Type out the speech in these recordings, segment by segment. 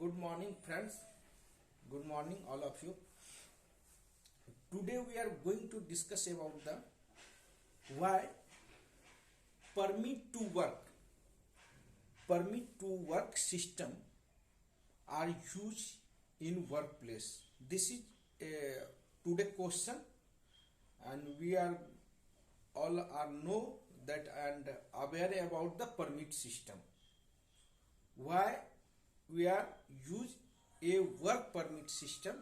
Good morning, friends. Good morning, all of you. Today we are going to discuss about the why permit to work system are used in workplace. This is a today question, and we are all are know that and aware about the permit system. Why we are use a work permit system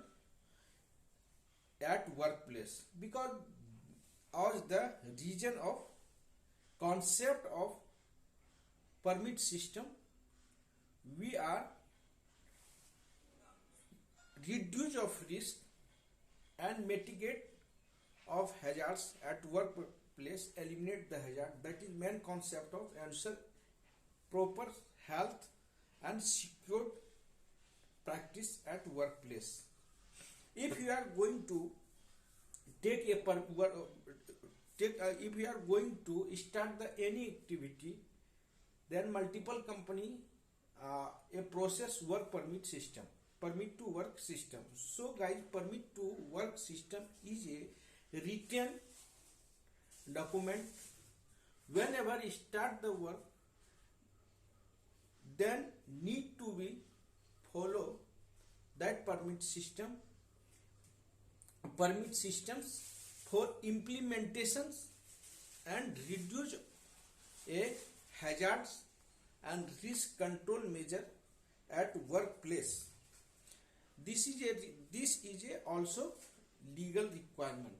at workplace, because as the reason of concept of permit system, we are reduce of risk and mitigate of hazards at workplace, eliminate the hazard. That is main concept of ensure proper health and secure practice at workplace. If you are going to take a if you are going to start the any activity, then multiple company a process work permit to work system. So guys, permit to work system is a written document. Whenever you start the work, then need to be follow that permit systems for implementations and reduce a hazards and risk control measure at workplace. This is a also legal requirement.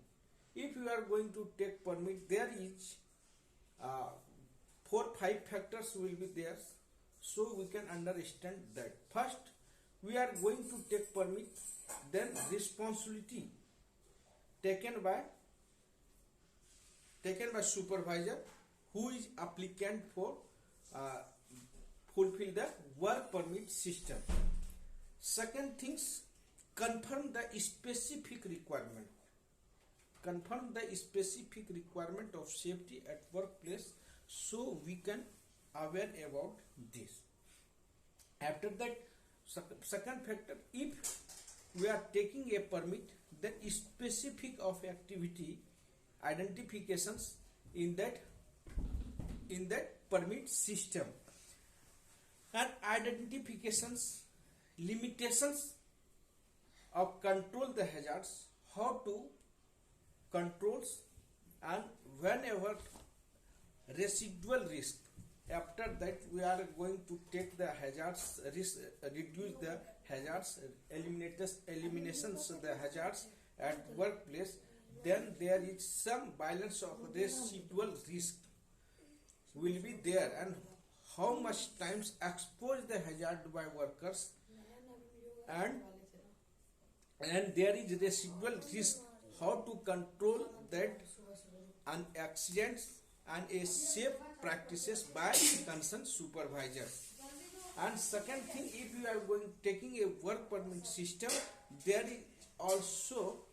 If you are going to take permit, there is 4-5 factors will be there, so we can understand that. First, we are going to take permit, then responsibility taken by supervisor who is applicant for fulfill the work permit system. Second things, confirm the specific requirement of safety at workplace, so we can aware about this. After that, second factor, if we are taking a permit, then specific of activity identifications in that permit system, and identifications limitations of control the hazards, how to controls, and whenever residual risk. After that, we are going to take the hazards risk, reduce the hazards, eliminations of the hazards at workplace. Then there is some balance of residual risk will be there, and how much times expose the hazard by workers, and there is residual risk, how to control that, and accidents and a safe practices by concerned supervisor. And second thing, if you are going taking a work permit system, there is also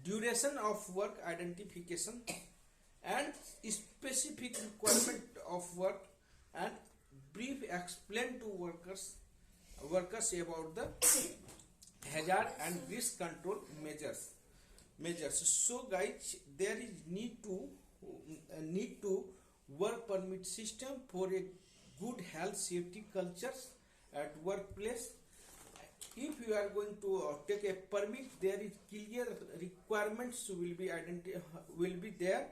duration of work identification and specific requirement of work, and brief explain to workers about the hazard and risk control measures. So guys, there is need to work permit system for a good health safety cultures at workplace. If you are going to take a permit, there is clear requirements will be there.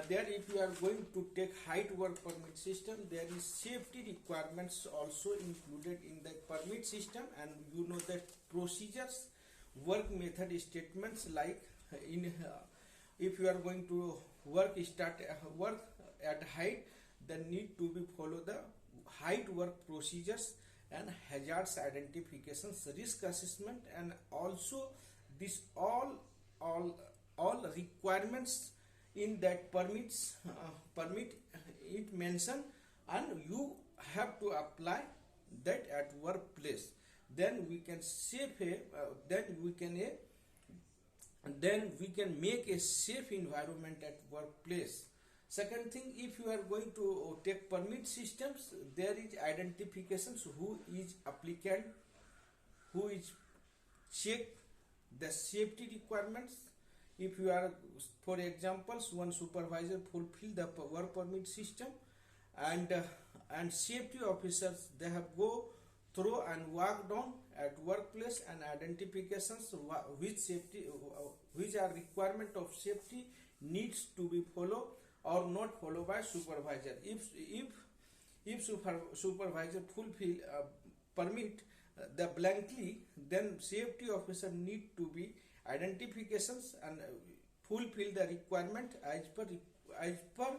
There, if you are going to take height work permit system, there is safety requirements also included in the permit system, and you know that procedures, work method statements, like in if you are going to work at height, then need to be follow the height work procedures and hazards identifications, risk assessment, and also this all requirements in that permit it mention, and you have to apply that at workplace. Then we can then we can make a safe environment at workplace. Second thing, if you are going to take permit systems, there is identifications who is applicant who is check the safety requirements. If you are, for examples, one supervisor fulfill the work permit system, and safety officers, they have go through and work down at workplace and identifications which are requirement of safety needs to be followed or not followed by supervisor. If supervisor fulfill permit the blankly, then safety officer need to be identifications and fulfill the requirement as per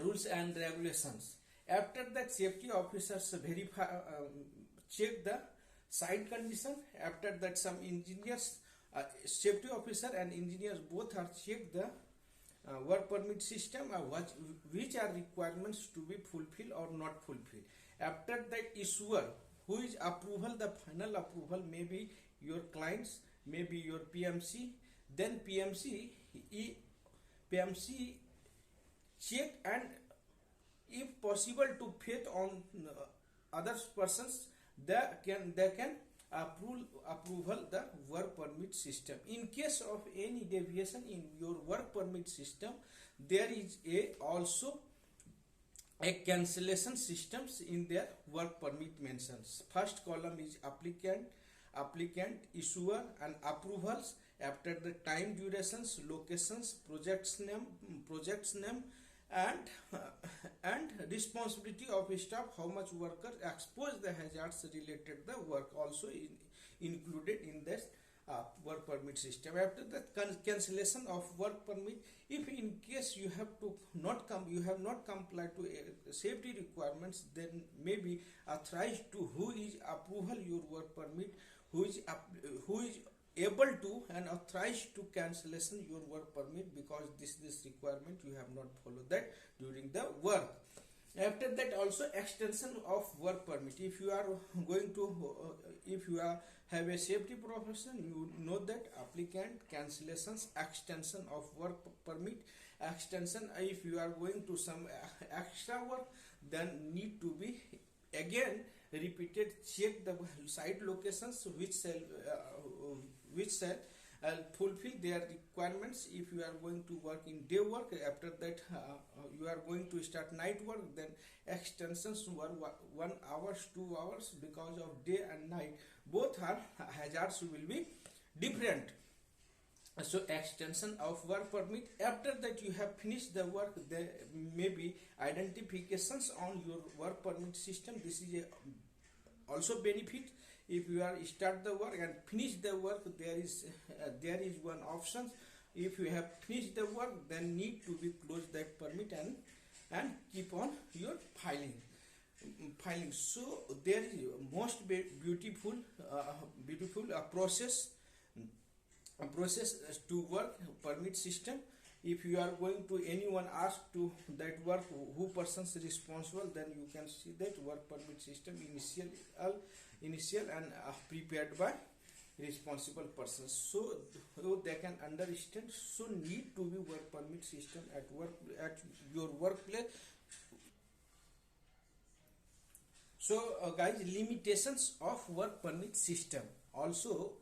rules and regulations. After that, safety officers verify, check the site condition. After that, some engineers, safety officer and engineers both are check the work permit system, which are requirements to be fulfilled or not fulfilled. After that, issuer, who is approval, the final approval may be your clients, maybe your PMC. Then PMC check, and if possible to faith on other persons, they can approval the work permit system. In case of any deviation in your work permit system, there is also a cancellation systems in their work permit mentions. First column is applicant, issuer, and approvals. After the time, durations, locations, projects name, and responsibility of staff, how much workers expose the hazards related the work also included in this work permit system. After that, cancellation of work permit, if in case you have not complied to safety requirements, then maybe authorized to who is approval your work permit, who is able to and authorized to cancellation your work permit, because this requirement you have not followed that during the work. After that, also extension of work permit. If you are going to have a safety profession, you know that applicant, cancellations, extension of work permit. Extension, if you are going to some extra work, then need to be again repeated, check the site locations which shall fulfill their requirements. If you are going to work in day work, after that you are going to start night work, then extensions were 1 hour, 2 hours, because of day and night both are hazards will be different. So extension of work permit. After that, you have finished the work, there may be identifications on your work permit system. This is also benefit. If you are start the work and finish the work, there is one option. If you have finished the work, then need to be close that permit and keep on your filing. So there is most beautiful process to work permit system. If you are going to anyone ask to that work, who persons responsible, then you can see that work permit system initial and prepared by responsible persons, so they can understand. So need to be work permit system at your workplace. So guys, limitations of work permit system also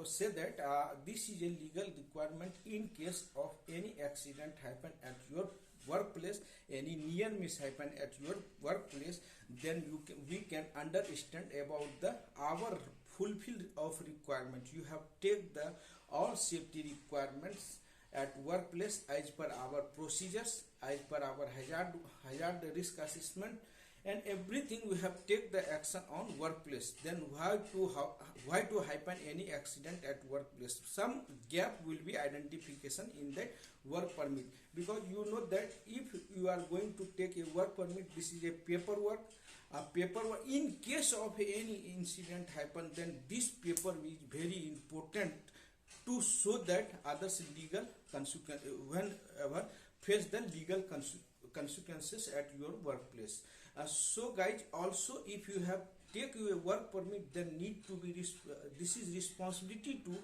say that this is a legal requirement in case of any accident happen at your workplace, any near miss happen at your workplace, then we can understand about our fulfill of requirement. You have take the all safety requirements at workplace as per our procedures, as per our hazard risk assessment, and everything we have take the action on workplace. Then why to happen any accident at workplace, some gap will be identification in that work permit, because you know that if you are going to take a work permit, this is a paperwork. In case of any incident happen, then this paper is very important to show that others legal consequence whenever face the legal consequences at your workplace. So guys, also if you have take your work permit, then need to be this is responsibility to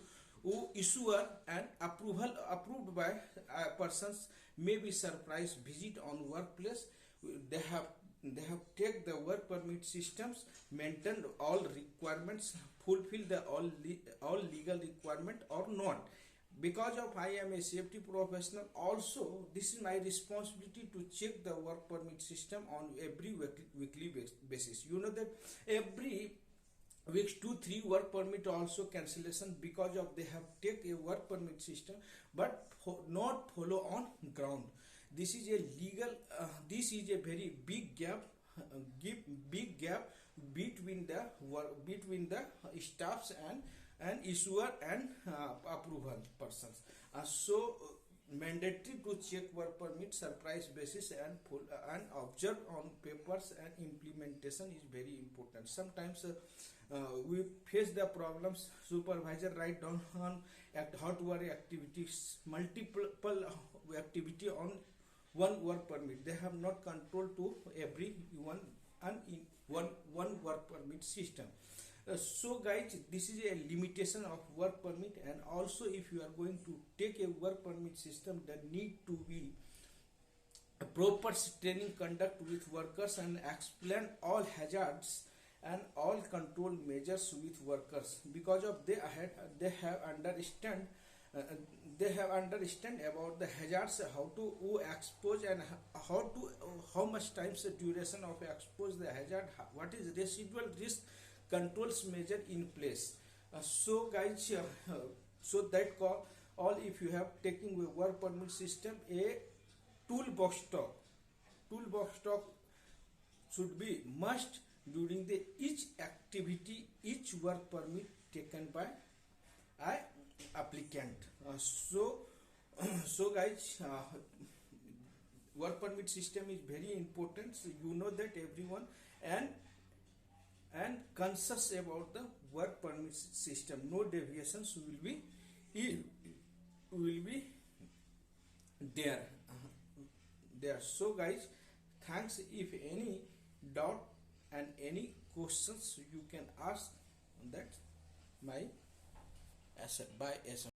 issuer and approved by persons, may be surprise visit on workplace. They have take the work permit permit systems maintain all requirements, fulfill the all legal requirement or not. Because of I am a safety professional, also this is my responsibility to check the work permit system on every weekly basis. You know that every weeks 2-3 work permit also cancellation because of they have take a work permit system but not follow on ground. This is a legal this is a very big gap, big gap between the staffs and issuer and approval persons. So mandatory to check work permit surprise basis and full, and observe on papers, and implementation is very important. Sometimes we face the problems. Supervisor write down on how to work activities, multiple activity on one work permit. They have not control to every one and in one work permit system. So guys, this is a limitation of work permit. And also if you are going to take a work permit system, there need to be a proper training conduct with workers and explain all hazards and all control measures with workers. Because of they have understand about the hazards, how to expose, and how much times the duration of expose the hazard, what is residual risk controls measure in place. So guys, so that call all, if you have taking a work permit system, a toolbox stock should be must during the each activity, each work permit taken by a applicant. So guys, work permit system is very important. So you know that everyone, and conscious about the work permit system. No deviations will be there. So guys, thanks. If any doubt and any questions, you can ask that my asset by SMS.